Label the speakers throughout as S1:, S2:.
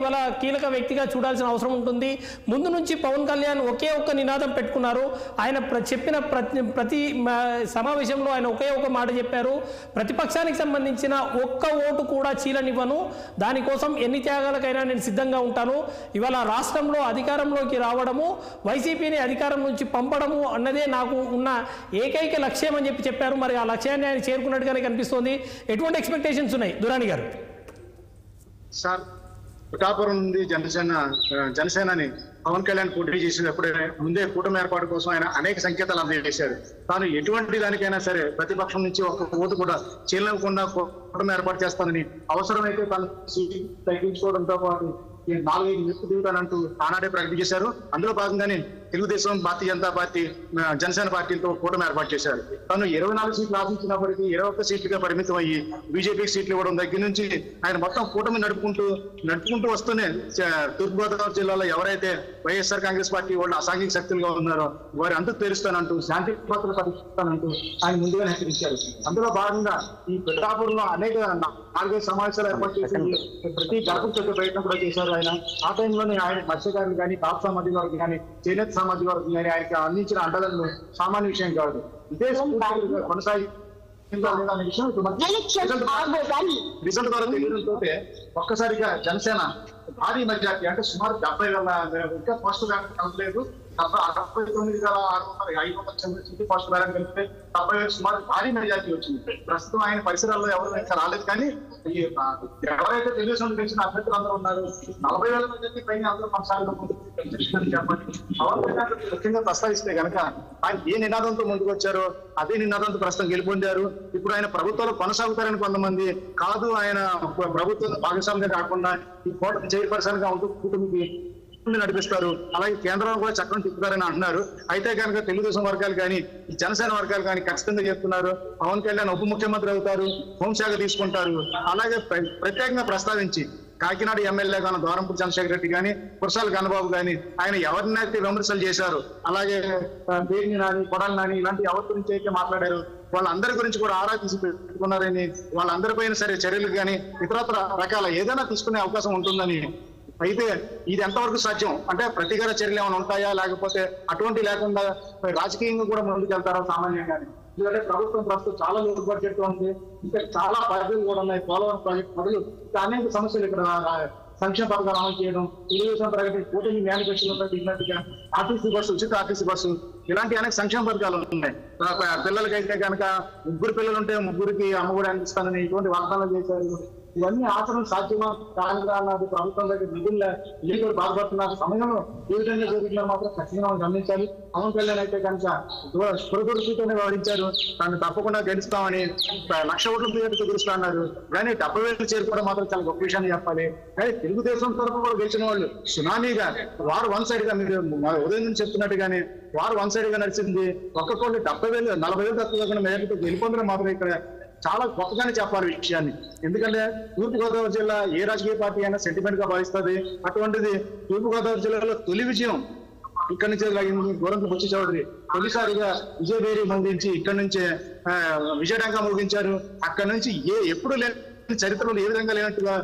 S1: ఇవాళ కీలక వ్యక్తిగా చూడాల్సిన అవసరం ఉంటుంది. ముందు నుంచి పవన్ కళ్యాణ్ ఒకే ఒక్క నినాదం పెట్టుకున్నారు. ఆయన చెప్పిన ప్రతి సమావేశంలో ఆయన ఒకే ఒక మాట చెప్పారు, ప్రతిపక్షానికి సంబంధించిన ఒక్క ఓటు కూడా చీలనివ్వను, దానికోసం ఎన్ని త్యాగాలకైనా నేను సిద్ధంగా ఉంటాను. ఇవాళ రాష్ట్రంలో అధికారంలోకి రావడము, వైసీపీని అధికారం నుంచి పంపడము అన్నదే నాకు ఉన్న ఏకైక లక్ష్యం అని చెప్పారు. మరి ఆ లక్ష్యాన్ని ఆయన చేరుకున్నట్టుగానే కనిపిస్తోంది. ఎటువంటి ఎక్స్పెక్టేషన్స్ ఉన్నాయి దురాని గారు?
S2: సార్, పిఠాపురం నుండి జనసేనని పవన్ కళ్యాణ్ పోటీ చేసినప్పుడే ముందే కూటమి ఏర్పాటు కోసం ఆయన అనేక సంకేతాలు అందజేశారు. తాను ఎటువంటి దానికైనా సరే ప్రతిపక్షం నుంచి ఒక్క ఓటు కూడా చీలకుండా కూటమి ఏర్పాటు చేస్తానని, అవసరమైతే తాను సీటు తగ్గించుకోవడంతో పాటు 4-5 నిప్పు దిగుతానంటూ ఆనాడే ప్రకటించారు. అందులో భాగంగానే తెలుగుదేశం, భారతీయ జనతా పార్టీ, జనసేన పార్టీలతో కూటమి ఏర్పాటు చేశారు. తను 24 సీట్లు ఆశించినప్పటికీ 21 సీట్లుగా పరిమితం అయ్యి బీజేపీకి సీట్లు ఇవ్వడం దగ్గర నుంచి ఆయన మొత్తం కూటమి నడుపుకుంటూ వస్తూనే తూర్పుగోదావరి జిల్లాలో ఎవరైతే వైఎస్ఆర్ కాంగ్రెస్ పార్టీ వాళ్ళు అసాంఘిక శక్తులుగా ఉన్నారో వారి అంతకు తెరుస్తానంటూ, శాంతి భద్రతలు పరిష్కరిస్తానంటూ ఆయన ముందుగానే హెచ్చరించారు. అందులో భాగంగా ఈ పిఠాపురంలో అనేక 4-5 సమావేశాలు ఏర్పాటు చేసి ప్రతి గడపకు చెప్పే ప్రయత్నం కూడా చేశారు ఆయన. ఆ టైంలోనే ఆయన మత్స్యకారులు కానీ, కాపు సామాజిక వర్గం కానీ, చేనేత సామాజిక వర్గం కానీ ఆయనకి అందించిన అండలను సామాన్య విషయం కాదు. ఇదే కొనసాగి రిజల్ట్ ద్వారా తెలియడంతో ఒక్కసారిగా జనసేన భారీ మెజార్టీ, అంటే సుమారు 70,000, ఇంకా ఫస్ట్ ర్యాంక్ కలగలేదు, 69,600 ఫస్ట్ ర్యాంక్ కలిపితే 70,000 సుమారు భారీ మెజార్టీ వచ్చింది. ప్రస్తుతం ఆయన పరిసరాల్లో ఎవరు ఇంకా రాలేదు. కానీ ఎవరైతే తెలుగుదేశం గెలిచిన అభ్యర్థులు అందరూ ఉన్నారు, 40,000 మెజార్టీ పైన అందరూ చెప్పండి. ముఖ్యంగా ప్రస్తావిస్తే కనుక ఆయన ఏ నినాదంతో ముందుకు వచ్చారో అదే నినాదంతో ప్రస్తుతం గెలుపొందారు. ఇప్పుడు ఆయన ప్రభుత్వంలో కొనసాగుతారని కొంతమంది, కాదు ఆయన ప్రభుత్వం భాగస్వామిగా కాకుండా ఈ కోట చైర్పర్సన్ గా ఉంటూ కూటమికి నడిపిస్తారు, అలాగే కేంద్రంలో కూడా చక్రం తిప్పుతారని అంటున్నారు. అయితే కనుక తెలుగుదేశం వర్గాలు కానీ, జనసేన వర్గాలు కానీ ఖచ్చితంగా చెప్తున్నారు పవన్ కళ్యాణ్ ఉప ముఖ్యమంత్రి అవుతారు, హోంశాఖ తీసుకుంటారు. అలాగే ప్రత్యేకంగా ప్రస్తావించి కాకినాడ ఎమ్మెల్యే గాను ద్వారంపూడి చంద్రశేఖర్ రెడ్డి కానీ, కురసాల గన్నబాబు కానీ ఆయన ఎవరినైతే విమర్శలు చేశారు, అలాగే పేరుని నాని, కొడాలి నాని ఇలాంటి ఎవరి గురించి అయితే మాట్లాడారు వాళ్ళందరి గురించి కూడా ఆరా తీసి పెట్టుకున్నారని, వాళ్ళందరిపైన సరే చర్యలు కానీ ఇతరత్ర రకాల ఏదైనా తీసుకునే అవకాశం ఉంటుందని. అయితే ఇది ఎంతవరకు సాధ్యం, అంటే ప్రతికార చర్యలు ఏమైనా ఉంటాయా, లేకపోతే అటువంటి లేకుండా రాజకీయంగా కూడా ముందుకు వెళ్తారా సామాన్యంగానే? ఎందుకంటే ప్రభుత్వం ప్రస్తుతం చాలా లో బడ్జెట్ ఉంది, ఇంకా చాలా పరిధులు కూడా ఉన్నాయి. పోలవరం ప్రాజెక్ట్ మొదలు అనేక సమస్యలు ఇక్కడ సంక్షేమ పథకాలు అమలు చేయడం, తెలుగుదేశం ప్రగతి కూటమి మేనిఫెస్టోలో పెట్టినట్టుగా ఆర్టీసీ బస్సు, ఉచిత ఆర్టీసీ బస్సు ఇలాంటి అనేక సంక్షేమ పథకాలు ఉన్నాయి. పిల్లలకైతే కనుక 3 పిల్లలు ఉంటే 3కి అమ్మఒడి అందిస్తానని ఇటువంటి వాగ్దానాలు చేశారు. ఇవన్నీ ఆచరణ సాధ్యమా కాదా అన్నది ప్రభుత్వం దగ్గర నిధులు బాధపడుతున్న సమయంలో ఏ విధంగా జరుగుతున్నా మాత్రం ఖచ్చితంగా గమనించాలి. పవన్ కళ్యాణ్ అయితే కనుక స్ఫురదృష్టితోనే వ్యవహరించారు, దాన్ని తప్పకుండా గెలుస్తామని 1,00,000 ఓట్ల మీద గెలుస్తా అన్నారు. కానీ 70,000 చేరుకోవడం మాత్రం చాలా గొప్ప విషయాన్ని చెప్పాలి. కానీ తెలుగుదేశం తరఫున కూడా గెలిచిన వాళ్ళు సునామీగా వారు 1 సైడ్ గా, మీరు ఉదయం నుంచి చెప్తున్నట్టుగానే వారు 1 సైడ్ గా నడిచింది. ఒక్కొక్కళ్ళు 70,000, 40,000 తక్కువ మెజార్టీతో గెలుపొందడం మాత్రం ఇక్కడ చాలా గొప్పగానే చెప్పాలి విషయాన్ని. ఎందుకంటే తూర్పుగోదావరి జిల్లా ఏ రాజకీయ పార్టీ అయినా సెంటిమెంట్ గా భావిస్తుంది. అటువంటిది తూర్పుగోదావరి జిల్లాలో తొలి విజయం ఇక్కడి నుంచే గోరంట్ల బుచ్చి చౌదరి తొలిసారిగా విజయభేరి మోగించి ఇక్కడి నుంచే విజయడంగా మోగించారు. అక్కడి నుంచి ఎప్పుడు లేని చరిత్రలో ఏ విధంగా లేనట్టుగా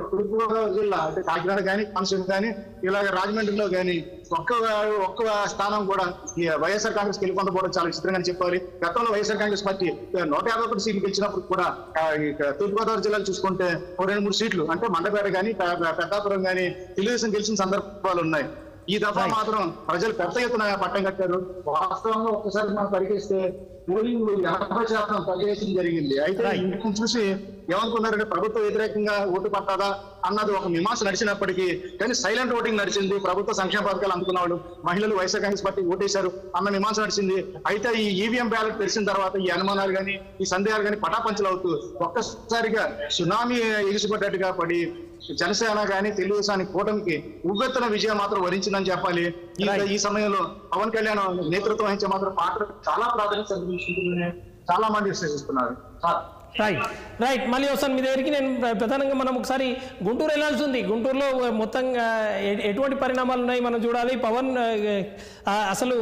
S2: తూర్పుగోదావరి జిల్లా అంటే కాకినాడ కానీ, కోనసీమ కానీ, ఇలాగ రాజమండ్రిలో కానీ ఒక్క స్థానం కూడా వైఎస్ఆర్ కాంగ్రెస్ గెలుపొందకపోవడం చాలా విచిత్రంగా చెప్పాలి. గతంలో వైఎస్ఆర్ కాంగ్రెస్ పార్టీ 151 సీట్లు గెలిచినప్పుడు కూడా తూర్పుగోదావరి జిల్లాలో చూసుకుంటే 2-3 సీట్లు అంటే మండపేట కానీ, పెద్దాపురం కానీ తెలుగుదేశం గెలిచిన సందర్భాలు ఉన్నాయి. ఈ దఫా మాత్రం ప్రజలు పెద్ద ఎత్తున పట్టం కట్టారు. వాస్తవంగా ఒక్కసారి మనం పరిగణిస్తే పోలింగ్ 80% తగ్గేయడం జరిగింది. అయితే ఇంటిని చూసి ఏమనుకున్నారంటే ప్రభుత్వ వ్యతిరేకంగా ఓటు పట్టాదా అన్నది ఒక మీమాంస నడిచినప్పటికీ, కానీ సైలెంట్ ఓటింగ్ నడిచింది. ప్రభుత్వ సంక్షేమ పథకాలు అందుకున్న వాళ్ళు, మహిళలు వైఎస్ఆర్ కాంగ్రెస్ పార్టీ ఓటేశారు అన్న మీమాంస నడిచింది. అయితే ఈ ఈవీఎం బ్యాలెట్ తెలిసిన తర్వాత ఈ అనుమానాలు కానీ, ఈ సందేహాలు కానీ పటాపంచలు అవుతూ ఒక్కసారిగా సునామీ ఎగిసిపడ్డట్టుగా పడి జనసేన కానీ తెలుగుదేశానికి కూటమికి ఉవ్వెత్తున విజయం మాత్రం వరించిందని చెప్పాలి. ఈ సమయంలో పవన్ కళ్యాణ్ నేతృత్వం వహించే మాత్రం పాత్ర చాలా ప్రాధాన్యత చాలా మంది విశ్లేషిస్తున్నారు.
S1: రైట్, మళ్ళీ వస్తాను మీ దగ్గరికి. నేను ప్రధానంగా మనం ఒకసారి గుంటూరు వెళ్ళాల్సి ఉంది. గుంటూరులో మొత్తంగా ఎటువంటి పరిణామాలు ఉన్నాయి మనం చూడాలి. పవన్ అసలు